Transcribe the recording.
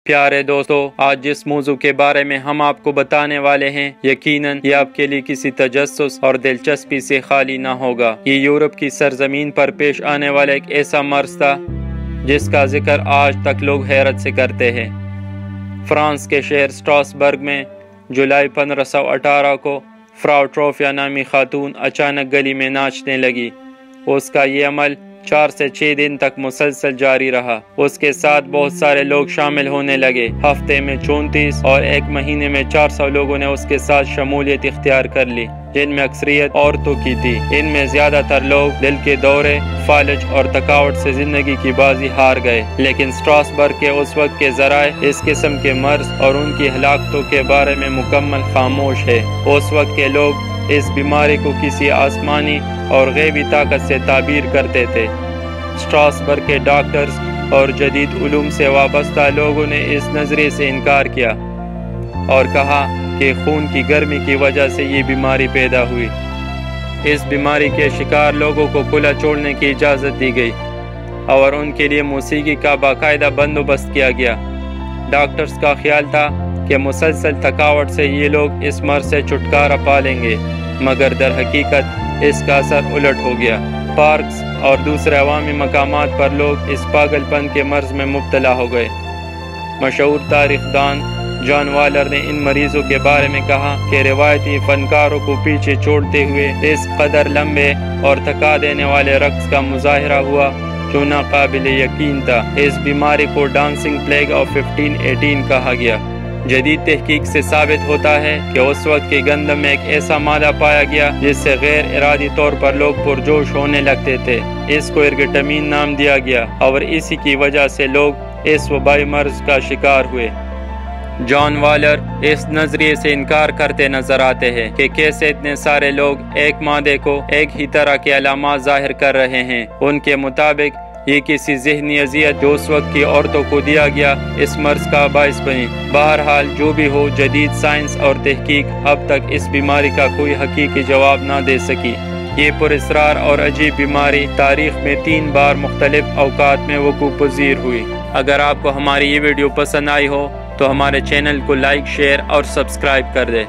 پیارے دوستو، آج جس موضوع کے بارے میں ہم آپ کو بتانے والے ہیں یقیناً یہ آپ کے لیے کسی تجسس اور دلچسپی سے خالی نہ ہوگا۔ یہ یورپ کی سرزمین پر پیش آنے والا ایک ایسا مرض تھا جس کا ذکر آج تک لوگ حیرت سے کرتے ہیں۔ فرانس کے شہر سٹراسبرگ میں جولائی 1518 کو فراو ٹروفیا نامی خاتون اچانک گلی میں ناچنے لگی۔ اس کا یہ عمل 4 سے 6 دن تک مسلسل جاری رہا۔ اس کے ساتھ بہت سارے لوگ شامل ہونے لگے۔ ہفتے میں 34 اور ایک مہینے میں 400 لوگوں نے اس کے ساتھ شمولیت اختیار کر لی، جن میں اکثریت عورتوں کی تھی۔ ان میں زیادہ تر لوگ دل کے دورے، فالج اور تھکاوٹ سے زندگی کی بازی ہار گئے۔ لیکن سٹراسبرگ کے اس وقت کے ذرائع اس قسم کے مرض اور ان کی ہلاکتوں کے بارے میں مکمل خاموش ہے۔ اس وقت کے لوگ اس بیماری کو کسی آسمانی اور غیبی طاقت سے تعبیر کرتے تھے۔ سٹراسبرگ کے ڈاکٹرز اور جدید علوم سے وابستہ لوگوں نے اس نظریے سے انکار کیا اور کہا کہ خون کی گرمی کی وجہ سے یہ بیماری پیدا ہوئی۔ اس بیماری کے شکار لوگوں کو کھلا چھوڑنے کی اجازت دی گئی اور ان کے لیے موسیقی کا باقاعدہ بندوبست کیا گیا۔ ڈاکٹرز کا خیال تھا کہ مسلسل تھکاوٹ سے یہ لوگ اس مرض سے چھٹکارا پا لیں گے، مگر در حقیقت اس کا اثر الٹ ہو گیا۔ پارکس اور دوسرے عوامی مقامات پر لوگ اس پاگل پن کے مرض میں مبتلا ہو گئے۔ مشہور تاریخ دان جان والر نے ان مریضوں کے بارے میں کہا کہ روایتی فنکاروں کو پیچھے چھوڑتے ہوئے اس قدر لمبے اور تھکا دینے والے رقص کا مظاہرہ ہوا جو ناقابل یقین تھا۔ اس بیماری کو ڈانسنگ پلیگ آف 1518 کہا گیا۔ جدید تحقیق سے ثابت ہوتا ہے کہ اس وقت کے گندم میں ایک ایسا مادہ پایا گیا جس سے غیر ارادی طور پر لوگ پرجوش ہونے لگتے تھے۔ اس کو ارگٹامین نام دیا گیا اور اسی کی وجہ سے لوگ اس وبائی مرض کا شکار ہوئے۔ جان والر اس نظریے سے انکار کرتے نظر آتے ہیں کہ کیسے اتنے سارے لوگ ایک مادے کو ایک ہی طرح کے علامات ظاہر کر رہے ہیں۔ ان کے مطابق یہ کسی ذہنی اذیت جو اس وقت کی عورتوں کو دیا گیا اس مرض کا باعث بنی۔ بہرحال جو بھی ہو، جدید سائنس اور تحقیق اب تک اس بیماری کا کوئی حقیقی جواب نہ دے سکی۔ یہ پراسرار اور عجیب بیماری تاریخ میں 3 بار مختلف اوقات میں وقوع پذیر ہوئی۔ اگر آپ کو ہماری یہ ویڈیو پسند آئی ہو تو ہمارے چینل کو لائک، شیئر اور سبسکرائب کر دیں۔